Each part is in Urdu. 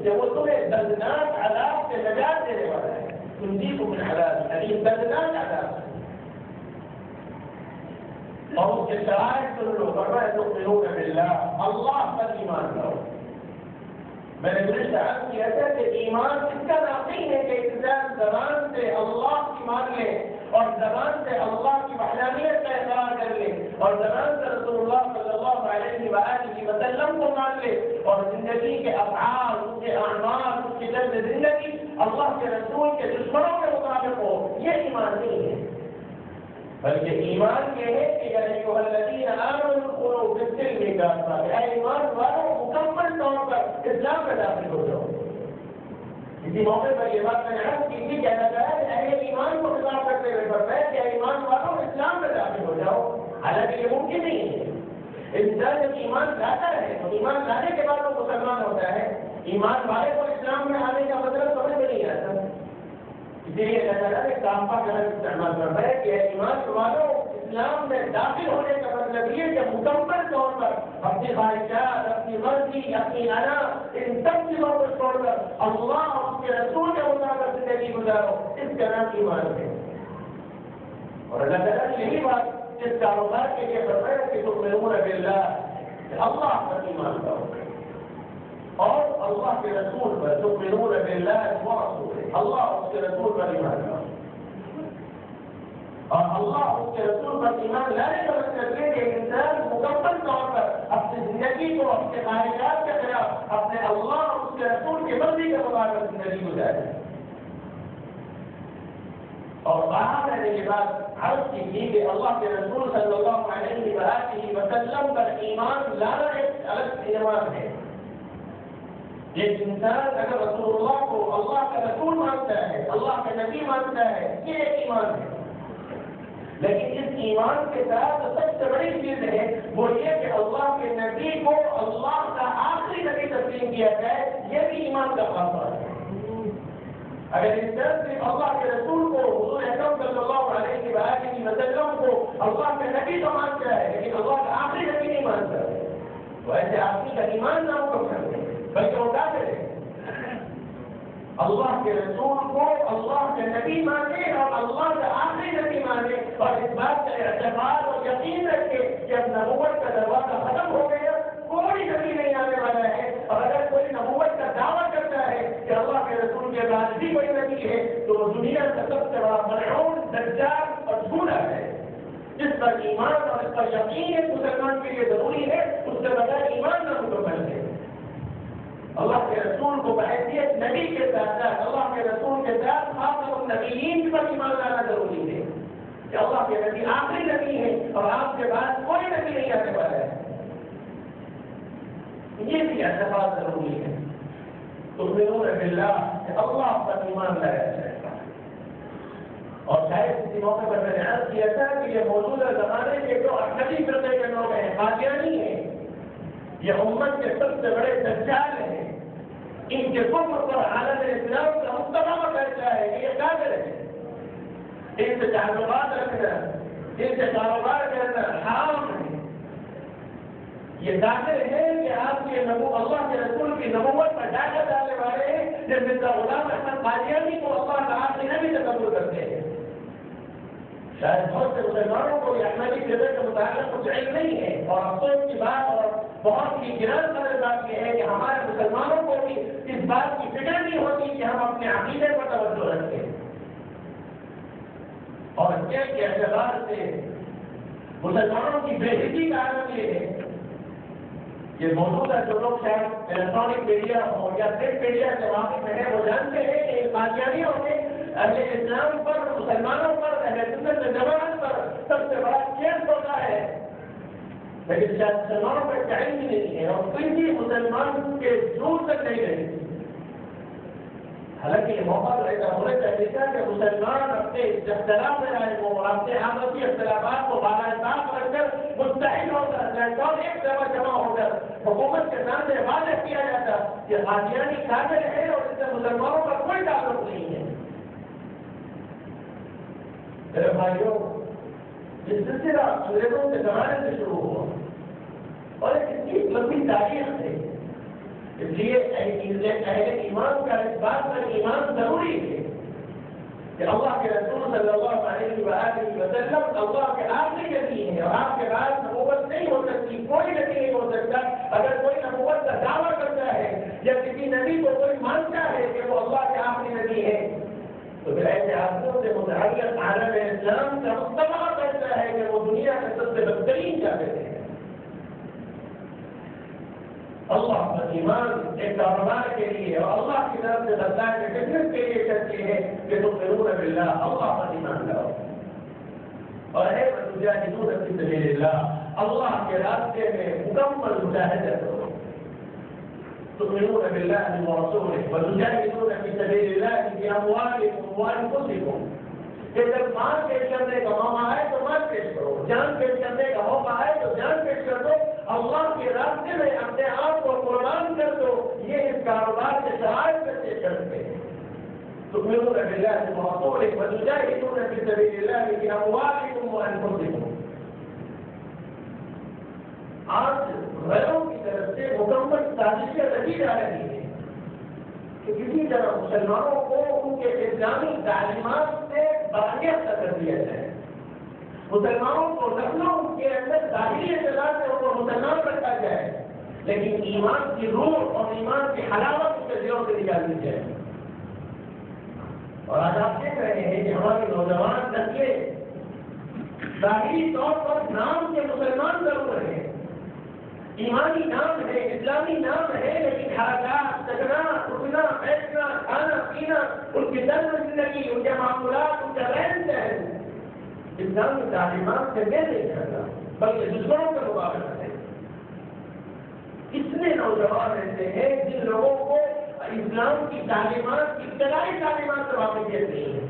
کہ وہ تمہیں دردناک عذاب سے نجات دینے والا ہے. تنجیکم من عذاب علیم، دردناک عذاب سے. اور اس کے شرائط سن لو. فرمایا تؤمنون باللہ، اللہ پر ایمان لاؤ. میں نے گزشتہ عرض کیا تھا کہ ایمان اس کا نام نہیں ہے کہ انسان زبان سے اللہ کی مان لے اور زبان سے اللہ کی وحدانیت کا اقرار کر لے اور زبان سے رسول اللہ صلی اللہ علیہ وآلہ وسلم کو مان لے اور زندگی کے افعال، اس کے اعمال، اس کی طرز زندگی اللہ کے رسول کے دشمنوں کے مطابق ہو. یہ ایمان نہیں ہے، بلکہ ایمان یہ ہے کہ یا ایھا الذین آمنوا ادخلوا فی السلم کافۃ، اے ایمان والوں مکمل طور پر اسلام میں داخل ہو جاؤ. اسی موقع پر یہ بات میں نے عرض کی تھی کہ اللہ تعالیٰ نے اہل ایمان کو خطاب کرتے ہوئے فرمایا کہ اے ایمان والوں اسلام میں داخل ہو جاؤ. حالانکہ یہ ممکن نہیں ہے. انسان جب ایمان لاتا ہے تو ایمان لانے کے بعد وہ مسلمان ہوتا ہے. ایمان والے کو اسلام میں آنے کا مطلب سمجھ میں نہیں آتا. اسی لیے اللہ تعالیٰ نے کافہ کا لفظ استعمال کرتا ہے کہ ایمان والوں اسلام میں داخل ہونے کا مطلب یہ کہ مکمل طور پر اپنی خواہشات، اپنی مرضی، اپنی انا، ان سب چیزوں کو چھوڑ کر اللہ اور اس کے رسول کے مطابق زندگی گزارو. اس کا نام ایمان ہے. اور اللہ تعالیٰ نے یہی بات اس کاروبار کے لیے فرمایا کہ تؤمنون باللہ، کہ اللہ پر ایمان لاؤ اور اللہ کے رسول پر. تؤمنون باللہ ورسولہ، اللہ اور اس کے رسول پر ایمان لاؤ. اور اللہ اور اس کے رسول پر ایمان لانے کا مطلب یہ کہ انسان مکمل طور پر اپنی زندگی کو اپنے خواہشات کے خلاف اپنے اللہ اور اس کے رسول کی مرضی کے مطابق زندگی گزارے. اور باہر رہنے کے بعد عرض کی تھی کہ اللہ کے رسول صلی اللہ علیہ وآلہ وسلم پر ایمان لانا ایک الگ ایمان ہے. ایک انسان اگر رسول اللہ کو اللہ کا رسول مانتا ہے، اللہ کا نبی مانتا ہے، یہ ایک ایمان ہے. لیکن اس ایمان کے ساتھ سب سے بڑی چیز ہے وہ یہ کہ اللہ کے نبی کو اللہ کا آخری نبی تسلیم کیا جائے. یہ بھی ایمان کا خاصہ ہے. اگر انسان صرف اللہ کے رسول کو، حضور اکرم صلی اللہ علیہ وآلہ وسلم کو اللہ کے نبی تو مانتا ہے لیکن اللہ کا آخری نبی نہیں مانتا ہے، تو ایسے آدمی کا ایمان نہ ہو سکتے بلکہ وہ کافر ہے. اللہ کے رسول کو اللہ کے نبی مانے اور اللہ کا آخری نبی مانے اور اس بات کا اعتقاد اور یقین رکھے کہ اب نبوت کا دروازہ ختم ہو گیا، کوئی نبی نہیں آنے والا ہے. اور اگر کوئی نبوت کا دعویٰ کرتا ہے کہ اللہ کے رسول کے بعد بھی کوئی نبی ہے تو وہ دنیا کا سب سے بڑا ملعون، دجال اور جھوٹا ہے. جس پر ایمان اور اس پر یقین ایک مسلمان کے لیے ضروری ہے، اس سے بغیر ایمان نہ مکمل ہے. اللہ کے رسول کو بحیثیت نبی کے ساتھ ساتھ اللہ کے رسول کے ساتھ خاتم النبیین پر ایمان لانا ضروری ہے کہ اللہ کے نبی آخری نبی ہے اور آپ کے بعد کوئی نبی نہیں آنے والا ہے. یہ بھی اعتقاد ضروری ہے. تؤمنون باللہ، کہ اللہ پر ایمان لایا جائے. اور شاید کسی موقع پر میں نے عرض کیا تھا کہ یہ موجودہ زمانے کے جو احمدی فرقے کے لوگ ہیں، قادیانی ہیں، یہ امت کے سب سے بڑے دجال ہیں. ان کے کفر پر عالم اسلام کا مستقبل کہتا ہے کہ یہ کافر ہے. ان سے تعلقات رکھنا، ان سے کاروبار کرنا حرام ہے. یہ داخل ہے کہ آپ کے اللہ کے رسول کی نبوت پر ڈاکہ ڈالنے والے ہیں جب مرزا غلام احمد قادیانی کو اللہ کا آخری نبی تقبل کرتے ہیں. شاید بہت سے مسلمانوں کو یہ احمدی فرقے کے متعلق کچھ علم نہیں ہے. اور افسوس کی بات اور بہت ہی گران قدر بات یہ ہے کہ ہمارے مسلمانوں کو بھی اس بات کی فکر نہیں ہوتی کہ ہم اپنے عقیدے پر توجہ رکھیں. اور اس کے اعتبار سے مسلمانوں کی بے عزتی کا عالم یہ ہے کہ موجودہ جو لوگ شاید الیکٹرانک میڈیا ہو یا پرنٹ میڈیا سے واقف ہیں وہ جانتے ہیں کہ قادیانیوں نے اہل اسلام پر، مسلمانوں پر، اہل سنت جماعت پر سب سے بڑا کیس ہوتا ہے. لیکن شاید مسلمانوں پر ٹائم بھی نہیں ہے اور کسی مسلمان کے دور تک نہیں رہے. حالانکہ یہ موقع تو ایسا ہونا چاہیے تھا کہ مسلمان اپنے اختلاف میں رہے ہوں اور اپنے آپسی اختلافات کو بالا صاف رکھ کر متحد ہو کر اور ایک جمع ہو کر حکومت کے سامنے واضح کیا جاتا کہ قادیانی کافر ہے اور اس سے مسلمانوں کا کوئی تعلق نہیں ہے. میرے بھائیوں، یہ سلسلہ انگریزوں کے زمانے سے شروع ہوا اور ایک اتنی لمبی تاریخ ہے. اس لیے اہل ایمان کا اس بات پر ایمان ضروری ہے کہ اللہ کے رسول صلی اللہ علیہ وآلہ وسلم اللہ کے آخری نبی ہیں اور آپ کے بعد نبوت نہیں ہو سکتی، کوئی نبی نہیں ہو سکتا۔ اگر کوئی نبوت کا دعویٰ کرتا ہے یا کسی نبی کو کوئی مانتا ہے کہ وہ اللہ کے آخری نبی ہے تو پھر ایسے آدمیوں سے متعلق عالم اسلام کا مطالبہ کرتا ہے کہ وہ دنیا کے سب سے بدترین جاتے ہیں۔ اللہ کا ایمان ایک کاروبار کے لیے اور اللہ کی طرف سے بتانے کے بزنس کے لیے کرتے ہیں کہ تؤمنون باللہ، اللہ کا ایمان لاؤ اور ہے وتجاہدون فی سبیل اللہ، اللہ کے راستے میں مکمل مجاہدت کرو۔ تؤمنون باللہ ورسولہ وتجاہدون فی سبیل اللہ باموالکم وانفسکم، کہ جب مال پیش کرنے کا موقع آئے تو مال پیش کرو، جان پیش کرنے کا موقع آئے تو جان پیش کر دو، اللہ کے راستے میں اپنے آپ کو قربان کر دو۔ یہ اس کاروبار کے شرائط سے کرتے ہیں۔ تؤمنون باللہ ورسولہ وتجاہدون فی سبیل اللہ باموالکم وانفسکم۔ آج غیروں کی طرف سے مکمل سازشیں رچی جا رہی ہیں کہ کسی طرح مسلمانوں کو ان کے اسلامی تعلیمات سے باغیت کر دیا جائے، مسلمانوں کو نسلوں کے اندر ظاہری اعتبار سے ان کو مسلمان رکھا جائے، لیکن ایمان کی روح اور ایمان کی حلاوت ان کے دلوں سے نکال دی جائے۔ اور آج آپ دیکھ رہے ہیں کہ ہماری نوجوان نسلیں ظاہری طور پر نام کے مسلمان ضرور ہیں، ایمانی نام ہے، اسلامی نام ہے، لیکن حرکات، چلنا، اٹھنا، بیٹھنا، کھانا پینا، ان کی طرز زندگی، ان کے معاملات، ان کا رہن سہن اسلامی تعلیمات سے میں نہیں کرتا بلکہ دشمنوں کا مقابلہ ہے۔ کتنے نوجوان ایسے ہیں جن لوگوں کو اسلام کی تعلیمات، ابتدائی تعلیمات سے واقفیت نہیں ہے۔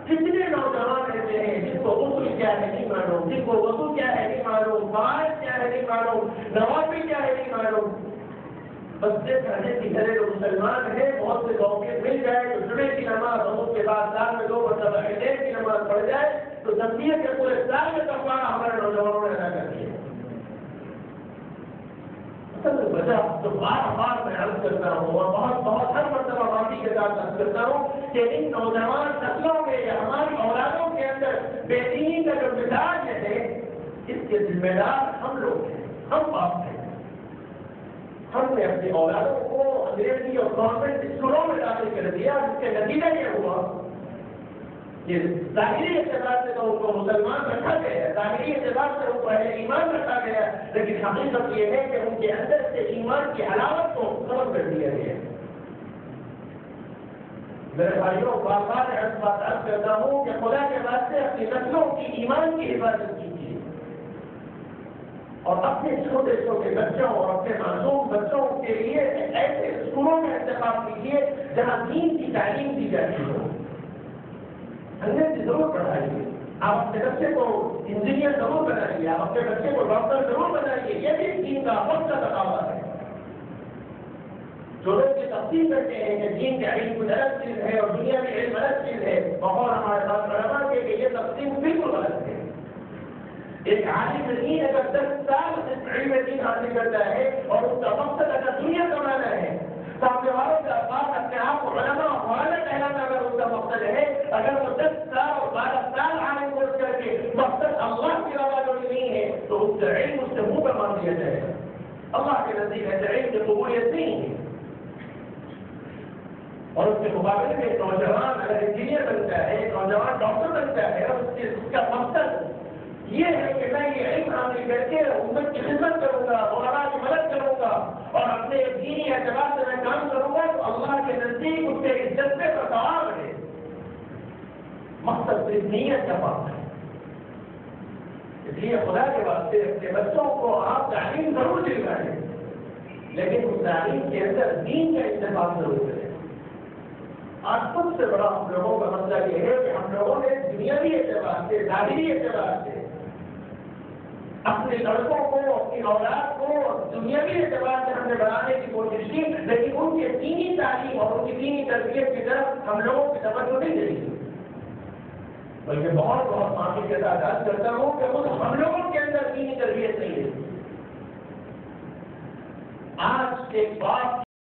کتنے نوجوان ایسے ہیں جن کو غسل کیا ہے نہیں معلوم، جن کو وضو کیا ہے نہیں معلوم، فرائض کیا ہے نہیں معلوم، نوافل کیا ہے نہیں معلوم۔ بس سے کہنے کی طرح جو مسلمان ہیں بہت سے موقع مل جائے تو جمعے کی نماز اور اس کے بعد سال میں 2 مرتبہ عیدین کی نماز پڑھ جائے تو تنبیہ کے پورے سال میں کفارہ ہمارے نوجوانوں نے ادا کر دیا۔ وجہ تو بار میں عرض کرتا ہوں اور بہت ہر مرتبہ معافی کے ساتھ عرض کرتا ہوں کہ ان نوجوان نسلوں میں یا ہماری اولادوں کے اندر بے دینی کا جو مزاج ہے اس کے ذمہ دار ہم لوگ ہیں، ہم باپ ہیں۔ ہم نے اپنی اولادوں کو انگریزی اور گورنمنٹ اسکولوں میں داخل کر دیا، جس کے نتیجہ یہ ہوا کہ ظاہری اعتبار سے تو ان کو مسلمان رکھا گیا، ظاہری اعتبار سے ان کو اہل ایمان رکھا گیا، لیکن حقیقت یہ ہے کہ ان کے اندر سے ایمان کی حلاوت کو ختم کر دیا گیا۔ میرے بھائیوں بار بار بات عرض کرتا ہوں کہ خدا کے واسطے اپنی نسلوں کی ایمان کی حفاظت کیجیے اور اپنے چھوٹے چھوٹے بچوں اور اپنے معصوم بچوں کے لیے ایسے اسکولوں کا انتخاب کیجیے جہاں دین کی تعلیم دی جاتی ہو۔ انگریزی ضرور پڑھائیے، آپ اپنے بچے کو انجینئر ضرور بنائیے، آپ اپنے بچے کو ڈاکٹر ضرور بنائیے، یہ بھی دین کا وقت کا تقاضا ہے۔ جو لوگ یہ تقسیم کرتے ہیں کہ دین کا علم کچھ الگ چیز ہے اور دنیا میں علم الگ چیز ہے، بہت ہمارے پاس علماء کے کہ یہ تقسیم بالکل غلط ہے۔ ایک عالم دین اگر 10 سال علم دین حاصل کرتا ہے اور اس کا مقصد اگر دنیا کمانا ہے، سامنے والوں کے بعد اپنے آپ کو علماء والا کہلانا اگر اس کا مقصد ہے، اگر وہ 10 سال اور 12 سال عالم کورس کر کے مقصد اللہ کی رضا جوڑی نہیں ہے تو اس کا علم اس سے منہ پر مار دیا جائے گا۔ اللہ کے نزدیک ایسے علم کی قبولیت نہیں ہے۔ اور اس کے مقابلے میں ایک نوجوان اگر انجینئر بنتا ہے، ایک نوجوان ڈاکٹر بنتا ہے اور اس کا مقصد یہ ہے کہ میں یہ علم حاصل کر کے امت کی خدمت کروں گا، علماء کی مدد کروں گا اور اپنے دینی اعتبار سے میں کام کروں گا تو اللہ کے نزدیک اس کے اس جذبے کا ثواب ہے۔ مقصد صرف نیت کا بات ہے۔ اس لیے خدا کے واسطے اپنے بچوں کو آپ تعلیم ضرور دلوائیں، لیکن اس تعلیم کے اندر دین کا استعمال ضرور کریں۔ آج سب سے بڑا ہم لوگوں کا مسئلہ یہ ہے کہ ہم لوگوں نے دنیاوی اعتبار سے، ظاہری اعتبار سے اپنے لڑکوں کو، اپنی اولاد کو دنیاوی اعتبار سے ہم نے بڑھانے کی کوشش کی، لیکن ان کے دینی تعلیم اور ان کی دینی تربیت کی طرف ہم لوگوں کی توجہ نہیں دے رہی، بلکہ بہت معافی کے ساتھ عرض کرتا ہوں کہ خود ہم لوگوں کے اندر دینی تربیت نہیں ہے۔ آج ایک باپ